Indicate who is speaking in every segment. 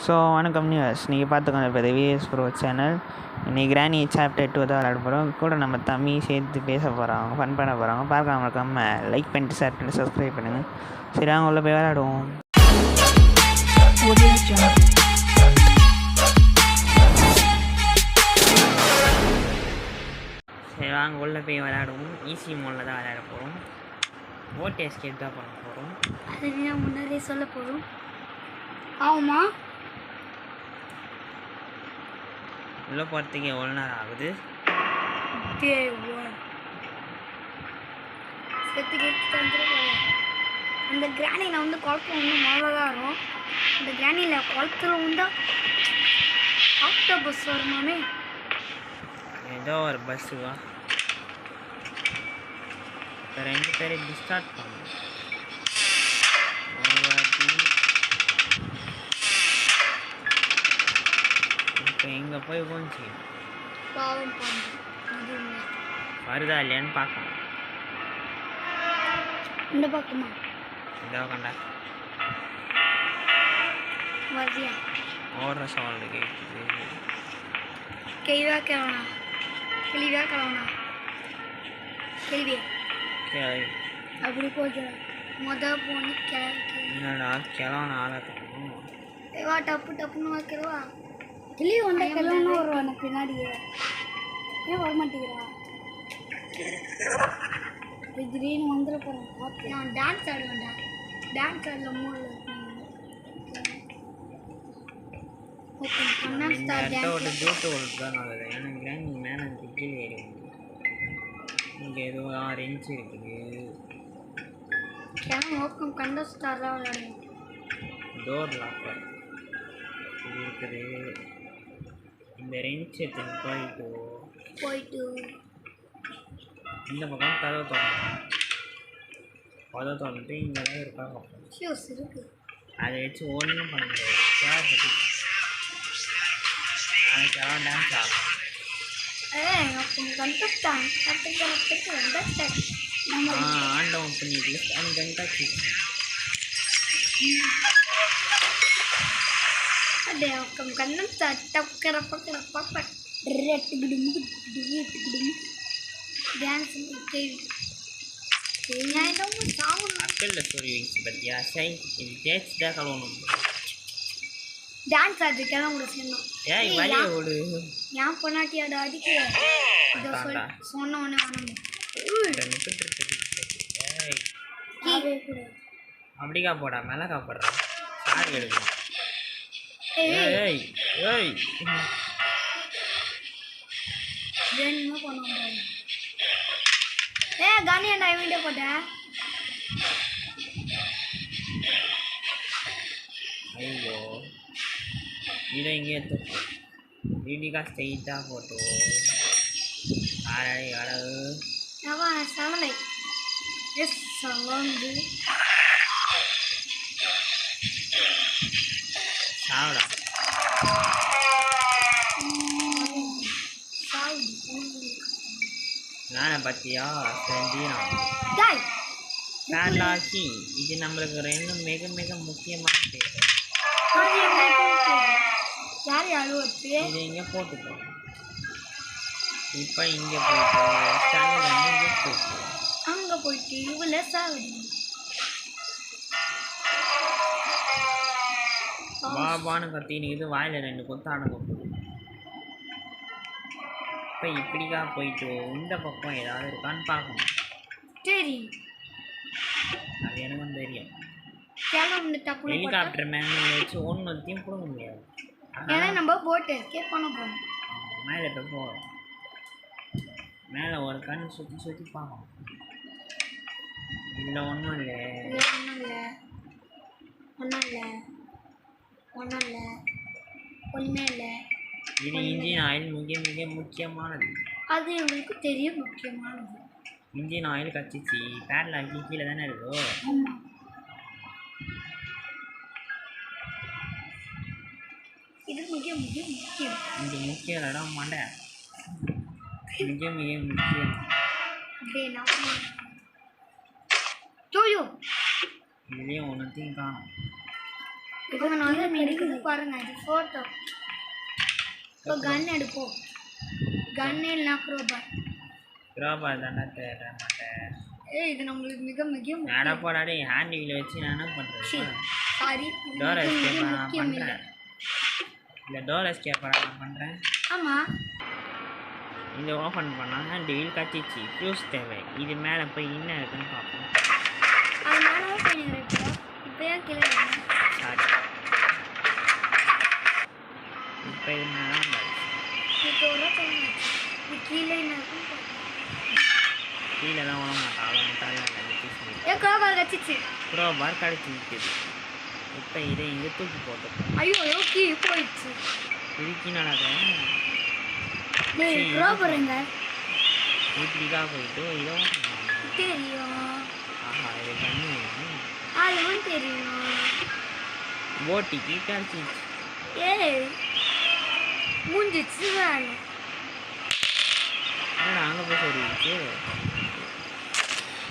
Speaker 1: So வணக்கம் news, நீங்கள் பார்த்துக்கோங்க இப்போ விஎஸ் ப்ரோ சேனல். இன்றைக்கி கிராணி சாப்டர் 2 தான் விளையாட போகிறோம். கூட நம்ம தம்பி சேர்த்து பேச போகிறாங்க, ஃபன் பண்ண போகிறாங்க. பார்க்கலாம், மறக்காம லைக் பண்ணிட்டு ஷேர் பண்ணி சப்ஸ்கிரைப் பண்ணுங்கள். சரி, அவங்க உள்ள போய் விளையாடுவோம். சரி, வாங்க உள்ள போய் விளையாடுவோம். ஈஸி மோடில் தான் விளையாட போகிறோம். ஓட் எஸ்கேப் தான் பண்ண போகிறோம்.
Speaker 2: அது நான் முன்னாடியே சொல்ல போகிறோம். ஆமா,
Speaker 1: உள்ளே போகிறதுக்கு எவ்வளோ நேரம் ஆகுது?
Speaker 2: அந்த கிராணியில் வந்து குளத்துல வந்து முதல்ல தான் வரும். அந்த கிராணியில் குளத்துல வந்து ஆக்டோபஸ் வருமாமே.
Speaker 1: ஏதோ ஒரு பஸ்ஸுவா? இப்போ 2 பேர் இப்படி ஸ்டார்ட் பண்ணுவோம். இப்போ எங்கே போய் போச்சு?
Speaker 2: பாவம்
Speaker 1: வருதா இல்லையான்னு பார்க்கணும்.
Speaker 2: இந்த பக்கமா
Speaker 1: இதோ கண்டா
Speaker 2: வரியா
Speaker 1: ஓடுற சவுண்டு கேட்குது.
Speaker 2: கிழிவா கிழவனா கேள்வி அப்படி போச்சு. போனி
Speaker 1: என்னடா கிளவன ஆளக்கணும்.
Speaker 2: வா, டப்பு டப்புன்னு வைக்கிறவா. கிளி வந்தா கிளவனா வருவான பின்னாடியே. ஏன் வரமாட்டேங்கிறா? திடீர்னு வந்துட போகிறேன். பார்த்து நான் டான்ஸ் ஆடுவேன்டா. டான்ஸ் ஆடல மூடில் இருக்கேன்.
Speaker 1: ஜூட்டு தான் நல்லது. எனக்கு நீங்கள் மேலே கீழே ஏறி இங்கே ஏதோ 6 இன்ச்சு இருக்குது.
Speaker 2: ஓப்பன் கண்ட ஸ்டார் தான் விளையாடுவோம்.
Speaker 1: டோர் லாக்கர் இது இருக்குது. இந்த ரெஞ்ச் எடுத்துன்னு போயிட்டு இந்த பக்கம் கதவை திறந்துட்டு இங்கே தான் இருக்காங்க.
Speaker 2: இருக்கு,
Speaker 1: அதை வச்சு ஒன்றும் பண்ண முடியாது. தேவைப்பட்டு நாளைக்கு டான்ஸ் ஆகும். ஆண்டவன் பண்ணிட்டு கண்டாச்சு.
Speaker 2: கண்ணம் டக்கர பக்கர பக்க
Speaker 1: அக்கல்ல சொல்லி வைச்சு பத்தியா? சை இது தேய்ச்சி தான் கலவணும்.
Speaker 2: டான்ஸ் ஆடுறதுக்கெல்லாம் உங்களுக்கு சொன்னோம்.
Speaker 1: ஏய் வலிய ஓடு.
Speaker 2: ஏன் பொண்ணாட்டியோட அடிக்க இதை சொன்ன உடனே வேணும்.
Speaker 1: அப்படிக்கா போடா, மிளகா போடுறா. சாரி எடுக்கணும். ஏய் ஏய்
Speaker 2: வேணுமா பண்ணுவோம். கானி அண்ணா வீடியோ போட்டேன்.
Speaker 1: ஐயோ, இதை இங்கே வீடிக்கா ஸ்ட்ரெயிட்டாக போட்டோ. அழகு
Speaker 2: சமலை எஸ் சலந்து
Speaker 1: சாவடா. நானே பத்தியா செஞ்சீனா பேட்லாக்கி. இது நம்மளுக்கு ரெண்டும் மிக மிக முக்கியமான தேவை. இதை இங்கே போட்டுப்போம். இப்போ இங்கே போயிட்டு
Speaker 2: அங்கே போயிட்டு இவ்வளோ சாவடி
Speaker 1: பாபான்னு கத்தினுக்குது. வாயில் 2 கொத்தாடுங்க போகுது. இப்போ இப்படிக்கா போயிட்டு இந்த பக்கம் ஏதாவது இருக்கான்னு பார்க்கணும்.
Speaker 2: சரி,
Speaker 1: அது எனக்கும் தெரியும்.
Speaker 2: ஹெலிகாப்டர்
Speaker 1: மேலே வச்சு ஒன்றுத்தையும் கொடுக்க முடியாது.
Speaker 2: ஏன்னா நம்ம போட்டு எஸ்கேப் பண்ண போகிறோம்.
Speaker 1: மேலே போய் போகிறோம். மேலே ஒரு கண் சுற்றி பார்க்கணும். இதில் ஒன்றும் இல்லை.
Speaker 2: ஒன்றுமே இல்லை.
Speaker 1: இது இன்ஜின் ஆயில் மிக மிக முக்கியமானது.
Speaker 2: அது எங்களுக்கு தெரியும், முக்கியமானது.
Speaker 1: இன்ஜின் ஆயில் கச்சிச்சு பேட்லாக்கி கீழே தானே இருக்கோ.
Speaker 2: இது மிக மிக முக்கியம்.
Speaker 1: இது முக்கியம் இடம் மாட்டே. மிக மிக முக்கியம். இதுலேயும் ஒன்றுத்தையும் காணும்.
Speaker 2: இப்போ நான் வந்து எடுக்குது பாருங்க இது ஃபோட்டோ. இப்போ கன் எடுப்போம். கன் இல்லைனா
Speaker 1: க்ரோபார் தானே தேட மாட்டேன்.
Speaker 2: இது நம்மளுக்கு மிக மிக
Speaker 1: நட போடாடி ஹேண்ட் வீல் வச்சு நான் என்ன பண்ணுறேன்?
Speaker 2: சாரி
Speaker 1: டோர் எஸ்கேப் நான் பண்ணுறேன். இல்லை டோர் எஸ்கேப் நான் பண்ணுறேன்.
Speaker 2: ஆமாம்
Speaker 1: இதை ஓப்பன் பண்ணால் ஹேண்ட் வீல் கட்டிச்சு. ஃபியூஸ் தேவை. இது மேலே போய் என்ன இருக்குன்னு பார்ப்போம்.
Speaker 2: அது மேலே போய் நீங்கள் இப்போ ஏன் கீழே
Speaker 1: சாரி இப்போ இது மேலே
Speaker 2: கீழே என்ன இருக்கும்
Speaker 1: கீழே தான் ஓட மாட்டான். அவ்வளோ முட்டாள்
Speaker 2: ஏன் க்ரோபார் கச்சிச்சு.
Speaker 1: க்ரோபார் கடிச்சு நிற்குது. இப்போ இதை இங்கே தூக்கி போட்டுப்போம்.
Speaker 2: ஐயோ கீ போயிடுச்சு.
Speaker 1: இதுக்கு நடக்க
Speaker 2: க்ரோபாருங்க
Speaker 1: இப்படிதான் போயிட்டு இதோ
Speaker 2: தெரியும்.
Speaker 1: ஆஹா இது கண்ணு
Speaker 2: அதுவும் தெரியும்.
Speaker 1: போட்டிக்கு கடிச்சிச்சு.
Speaker 2: மூஞ்சிச்சு வேலை.
Speaker 1: ஆனால் அங்கே போய் சொல்லிடுச்சு.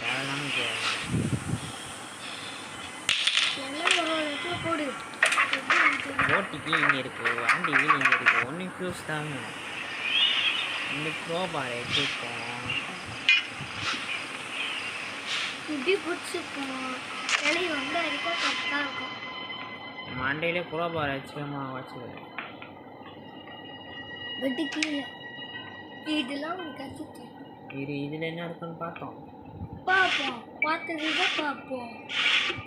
Speaker 1: தேவையில்லாமல்
Speaker 2: எல்லாம் ஒரு இடத்துல போடு.
Speaker 1: போட்டிக்கு இங்கே இருக்குது. வண்டி வீடு இங்கே இருக்குது. ஒன்று ஃபியூஸ் தான் வேணும். இந்த க்ரோபாரை எடுத்துப்போம்.
Speaker 2: இப்படி பிடிச்சிப்போம். இலையை வந்து அடிக்க கரெக்டாக இருக்கும்.
Speaker 1: மண்டையிலே க்ரோபாரை வச்சுக்கமா வச்சுக்கிறேன்.
Speaker 2: வெட்டி கீழே இதெல்லாம் ஒரு கற்றுக்கு
Speaker 1: இதில் என்ன இருக்குன்னு பார்த்தோம்.
Speaker 2: பார்ப்போம். பார்த்தது தான் பார்ப்போம்.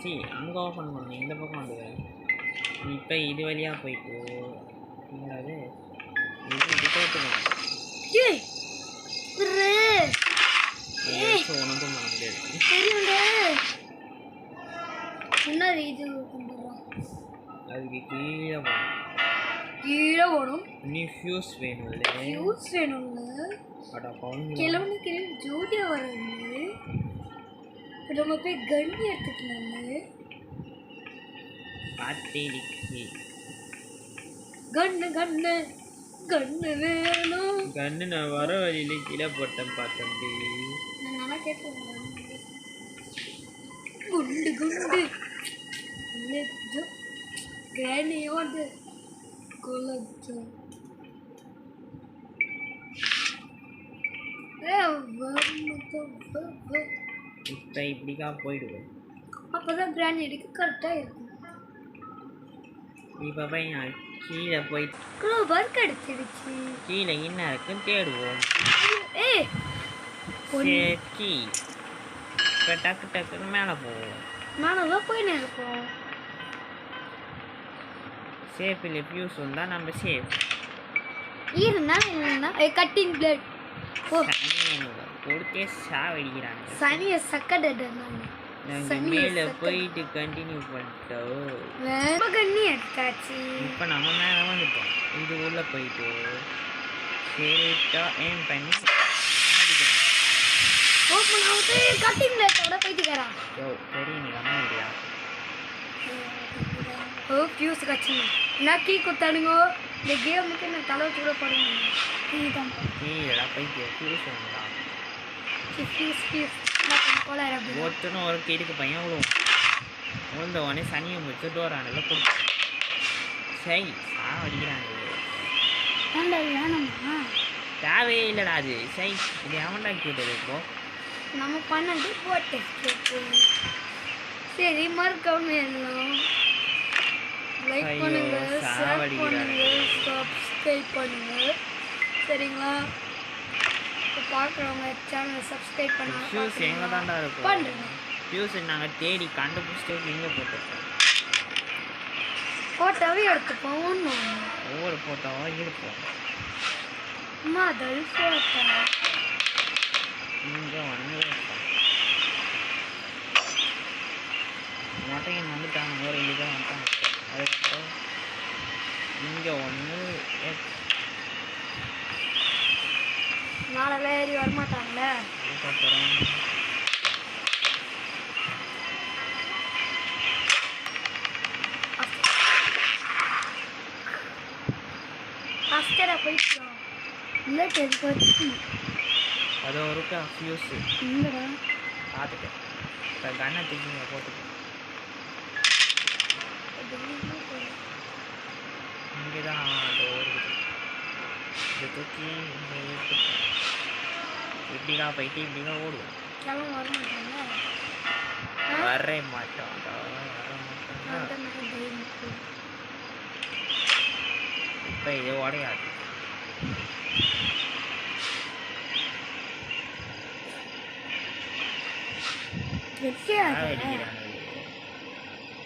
Speaker 1: சரி அங்கே ஓப்பன் பண்ணு. இந்த பக்கம் வந்துடுவேன். இப்போ இது வழியாக போயிட்டு என்னது இது இது போட்டுக்கலாம். உனக்கும் பண்ண முடியாது.
Speaker 2: தெரியுங்க முன்னாடி இது கொண்டு வரோம்.
Speaker 1: அதுக்கு கீழே போகணும்.
Speaker 2: கீழே ஓடும்.
Speaker 1: நீ ஃபியூஸ் வேணும்ல.
Speaker 2: ஃபியூஸ் வேணும்ல. கிழவனுக்கு ஜோடியாக வர்றது. நம்ம போய் கன் எடுத்துக்கலாம்ல.
Speaker 1: பாத்திரிக்கு
Speaker 2: கண்ணு கண்ணு கண்ணு வேணும்.
Speaker 1: கண்ணு நான் வர வழியில கீழே போட்டேன் பார்த்தம்பி.
Speaker 2: நான் நல்லா கேட்பேன். குண்டு குண்டு கிராணியோடு கொலச்சு
Speaker 1: இப்போ இப்படிக்கா போயிடுவேன்.
Speaker 2: அப்போதான் கிராணி எடுக்க கரெக்டாக இருக்கும்.
Speaker 1: இப்போ போய் நான் கீழே போயிட்டு
Speaker 2: க்ரோபார் கிடச்சிருச்சு.
Speaker 1: கீழே என்ன இருக்குன்னு தேடுவோம். கீ இப்போ டக்கு டக்குன்னு மேலே போவோம்.
Speaker 2: மேலே தான் போயின்னு இருக்கோம்.
Speaker 1: சேஃப் இல்லை ஃபியூஸ் வந்தால் நம்ம சேஃப்.
Speaker 2: இருந்தா இல்லைன்னா கட்டிங் பிளேட்
Speaker 1: கொடுத்தே சாவடிக்கிறாங்க.
Speaker 2: சனியை சக்கடை
Speaker 1: மேலே போயிட்டு கண்டினியூ பண்ணிட்டோம்.
Speaker 2: கண்ணி எடுத்தாச்சு.
Speaker 1: இப்போ நம்ம மேலே வந்துட்டோம். இது உள்ள போயிட்டு சரிட்டா ஏம் பண்ணி
Speaker 2: ஓப்பன் ஆகுது. கட்டிங் பிளேட்டோட போயிட்டுக்கிறா.
Speaker 1: சரி நீ நம்ம இல்லையா
Speaker 2: ஃபியூஸ் கட்சி நான் கீ கொடுத்தானுங்க. இந்த கேமுக்கு நான் தலை கூட போடுங்க. கீ தான்
Speaker 1: கீழே போயிட்டு ஃபியூஸ் வந்தா
Speaker 2: ஃபியூஸ்
Speaker 1: ஒருத்தனும் ஒரு கீடுக்கு பையன் விழுந்த உடனே சனியை முடிச்சு டோர் ஆனதில் கொடுத்து சரி சாவடிக்கிறாங்க.
Speaker 2: வேணாமா
Speaker 1: தேவையே இல்லைடா அது. சரி இது அவன்டா கேட்டது. இப்போ
Speaker 2: நம்ம பண்ணது போட்டு சரி மறக்காம எல்லாம் லைக் பண்ணுங்க, ஷேர் பண்ணுங்க, சப்ஸ்கிரைப் பண்ணுங்க. சரிங்களா? இப்போ பார்க்குறவங்க சேனலை சப்ஸ்கிரைப் பண்ணாங்க.
Speaker 1: ஃபியூஸ் எங்கே தாண்டா இருக்கும்
Speaker 2: பண்ணுறேங்க.
Speaker 1: ஃபியூஸ் நாங்கள் தேடி கண்டுபிடிச்சிட்டு இங்கே போட்டுருக்கோம்.
Speaker 2: ஃபோட்டோவே எடுத்துப்போம்.
Speaker 1: ஒவ்வொரு ஃபோட்டோவாக இருப்போம்.
Speaker 2: முதல் ஃபோட்டோ
Speaker 1: இங்கே ஒன்று இருப்போம். மொட்டையன் வந்துட்டாங்க. ஒரு ரெண்டு தான் வந்துட்டாங்க. அதுக்கப்புறம் இங்கே ஒன்று
Speaker 2: நாளெல்லாம் ஏறி வரமாட்டாங்களே.
Speaker 1: அதுக்கப்புறம்
Speaker 2: ஃபஸ்ட்டராக போயிட்டோம். இல்லை தெரிஞ்சு
Speaker 1: அது ஒருக்கா ஃபியூஸு
Speaker 2: இல்லைடா
Speaker 1: பார்த்துட்டேன். இப்போ கண்ணை தூக்கி போட்டுக்கேன். இங்கே தான் அது இருக்குது. இதை தூக்கி இப்படிலாம் போயிட்டு இப்படிலாம் ஓடுவோம்.
Speaker 2: கிளம்ப வர மாட்டாங்க.
Speaker 1: வர மாட்டோம்டா, வர மாட்டோம். இப்போ இது உடையாது.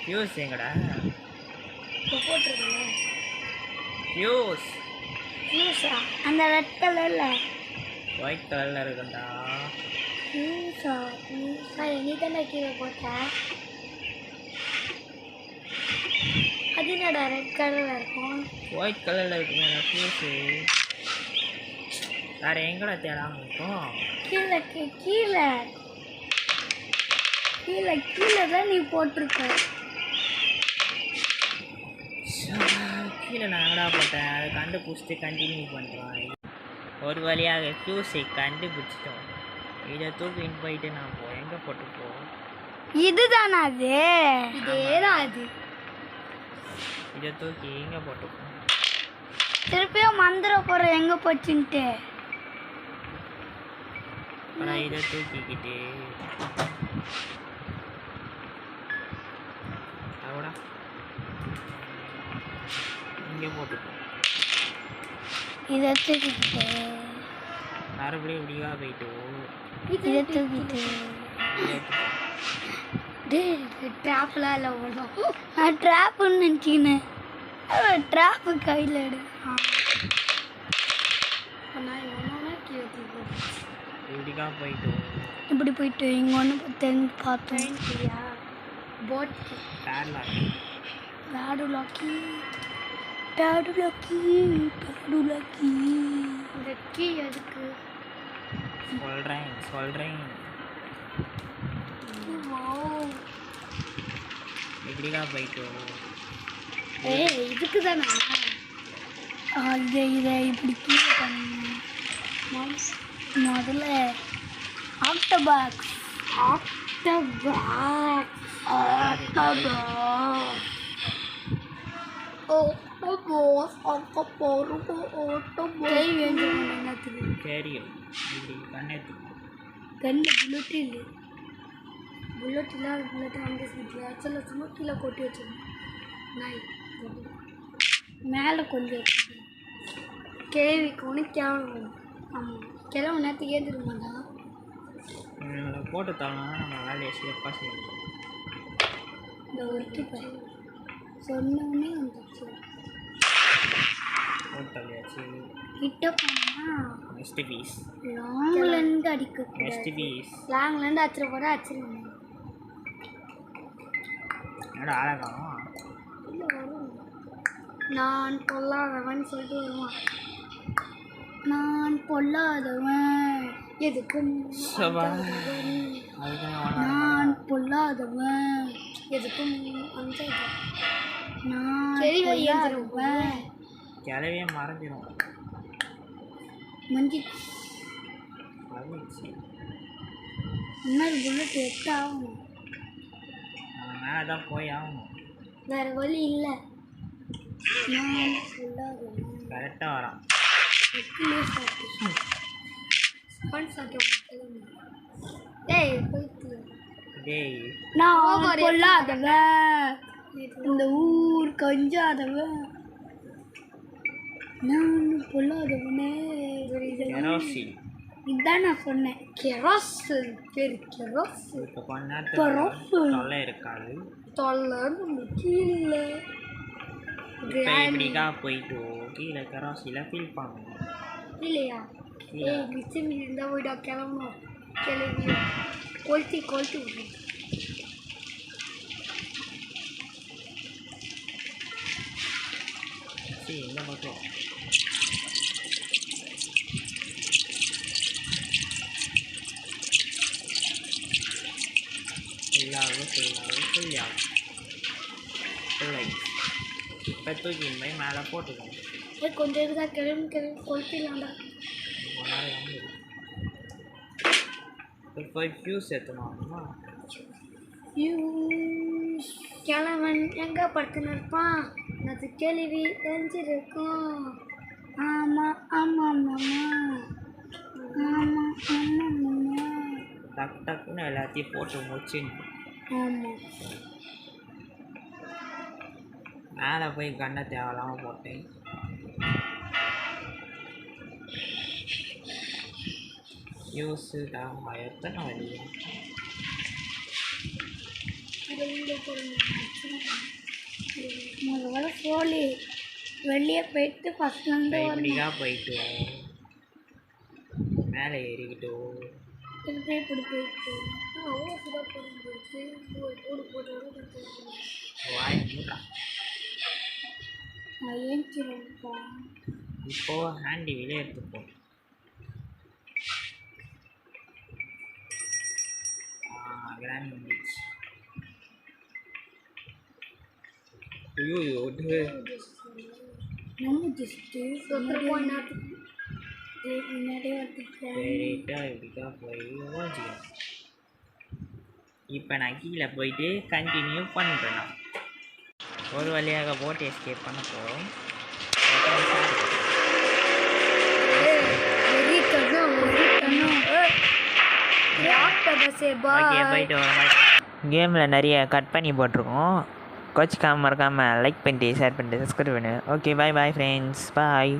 Speaker 1: ஃபியூஸ் எங்கடா?
Speaker 2: போட்டுருக்கல
Speaker 1: ஃபியூஸ்
Speaker 2: அந்த ரெட் கலர்ல
Speaker 1: ஒயிட் கலரில் இருக்குண்டா.
Speaker 2: ஃபியூஸா நீ தானே கீழே போட்ட. அது என்னடா ரெட் கலரில் இருக்கும்?
Speaker 1: ஒயிட் கலரில் இருக்குமே ஃபியூஸு. வேறு எங்கடா தேடாமல் இருக்கும்?
Speaker 2: கீழே கீழே கீழே கீழே தான் நீ போட்டிருக்க.
Speaker 1: கீழே நான் என்னடா போட்டேன்? அதை கண்டுபிடிச்சிட்டு கண்டினியூ பண்ணுறான். ஒரு வழியாக ஃபியூஸை கண்டுபிடிச்சிட்டோம். இதை தூக்கின்னு போயிட்டு நான் எங்கே போட்டுப்போம்?
Speaker 2: இதுதானா அது? இதேதான் அது.
Speaker 1: இதை தூக்கி எங்கே போட்டுப்போம்?
Speaker 2: திருப்பியும் மந்திர போகிற எங்கே போச்சுன்ட்டு.
Speaker 1: ஆனால் இதை தூக்கிக்கிட்டு அவடா இங்கே போட்டுப்போம்.
Speaker 2: இதை தூக்கிக்கிட்டு
Speaker 1: மறுபடியும் இப்படியா போயிட்டு
Speaker 2: இதை தூக்கிட்டு ட்ராப்லாம் இல்லை ஓடும். நான் ட்ராப்புன்னு நினச்சிக்கினேன். ட்ராப்பு கையில் எடு.
Speaker 1: இப்படிக்கா போயிட்டு
Speaker 2: இப்படி போயிட்டு இங்கே ஒன்று தெரிஞ்சு பார்த்தோம். சரியா போட் டாடுலாக்கி டாடுலாக்கி டாடுலாக்கி. இந்த கீ எதுக்கு
Speaker 1: சொல்கிறேன். இப்படிக்கா போயிட்டு
Speaker 2: இதுக்கு தானே இதை இப்படி கீழே பண்ண முதல்ல ஆக்டோபாக்ஸ் கீழே கொட்டி வச்சிருந்தேன். மேலே கொஞ்சம் கேள்வி கொண்டு கேவலம். ஆமாம், கிளம்ப நேரத்துக்கு ஏந்திர மாட்டான்.
Speaker 1: போட்டு தரலாம். நம்ம வேலையை சிறப்பாக செய்யணும்.
Speaker 2: இந்த ஒருத்தி பையன் சொன்னோடனே வந்துச்சு.
Speaker 1: போட்டாச்சு.
Speaker 2: கிட்ட போனால்
Speaker 1: நெக்ஸ்ட் பீஸ்
Speaker 2: லாங்லேருந்து அடிக்க.
Speaker 1: நெக்ஸ்ட் பீஸ்
Speaker 2: லாங்லேருந்து அச்சிட போகிற அச்சிருவேன்.
Speaker 1: என்னடா அழகாம்
Speaker 2: இல்லை வரும். நான் பொல்லாதவன் சொல்லிட்டு வருவான். நான் பொல்லாதவன் எதுக்கு நான் பொல்லாதவன் எதுக்கும் நான் பொல்லாதவன்.
Speaker 1: கிளவே மறைஞ்சிடும்.
Speaker 2: மஞ்சிச்சு இன்னொரு புல்லட் எட்டு ஆகணும்.
Speaker 1: நம்ம மேலே தான் போய் ஆகணும்.
Speaker 2: வேறு வழி இல்லை. நான் பொல்லாதவன்
Speaker 1: கரெக்டாக வரான்.
Speaker 2: நான் பொல்லாதவன் இந்த ஊர் கொஞ்சாதவன். நான் பொல்லாதவனே. இதுதான் நான் சொன்னேன். கெரோசின் பேர் கெரோசின்.
Speaker 1: தொல்லை இருக்காது.
Speaker 2: தொல்லை கீழே
Speaker 1: இப்படிக்கா போயிட்டு கீழே கராசியில் ஃபீல் பண்ணணும்
Speaker 2: இல்லையா? ஏய் மிச்சம் இருந்தால் போய்டா கிளம்பணும். கிளம்பி கொளுத்தி விடணும்.
Speaker 1: சரி எங்கே மட்டும் இப்போ தூக்கி போய் மேலே போட்டுக்கணும்.
Speaker 2: கொஞ்சம் இதுதான் கிளம்பி கொளுத்திடலாம்டா.
Speaker 1: போய் ஃபியூஸ் எடுத்துமா
Speaker 2: ஃபியூஸ் கிழவன் எங்க படுத்துன்னு இருப்பான் அது கேள்வி தெரிஞ்சிருக்கும் ஆமாம் ஆமாம் மாமா ஆமாம் ஆமாம் மாமா
Speaker 1: டக்கு டக்குன்னு எல்லாத்தையும் போட்டு முடிச்சுன்னு
Speaker 2: ஆமாம்
Speaker 1: மேலே போய் கண்ணை தேவையில்லாமல் போட்டேன். யூஸுடா எத்தனை வழி
Speaker 2: முதல்ல சோழி வெளியே போயிட்டு ஃபஸ்ட்லேருந்து
Speaker 1: இப்படிக்கா போயிட்டு மேலே ஏறிக்கிட்டு
Speaker 2: இப்படி போயிட்டு அவ்வளோ சுடாக போட்டு
Speaker 1: வாய் மூட்டா.
Speaker 2: நான் ஏஞ்சிருப்பா
Speaker 1: இப்போ ஹேண்டி வெளியே எடுத்துப்போம். கிராண்ட் வந்துச்சு. ஐயோ
Speaker 2: நம்ம ஜஸ்ட்டு முன்னாடியே வந்துட்டேன்
Speaker 1: சரிட்டா இப்படிக்கா போய் ஓஞ்சிக்கணும். இப்போ நான் கீழே போயிட்டு கண்டினியூ பண்ணுறேன். நான் ஒரு வழியாக போட்டு எஸ்கேப் பண்ண போகிறோம். கேமில் நிறைய கட் பண்ணி போட்டிருக்கோம். கோச்சிக்காமல் மறக்காமல் லைக் பண்ணிட்டு ஷேர் பண்ணிட்டு சப்ஸ்கிரைப் பண்ணு. Okay bye bye friends bye.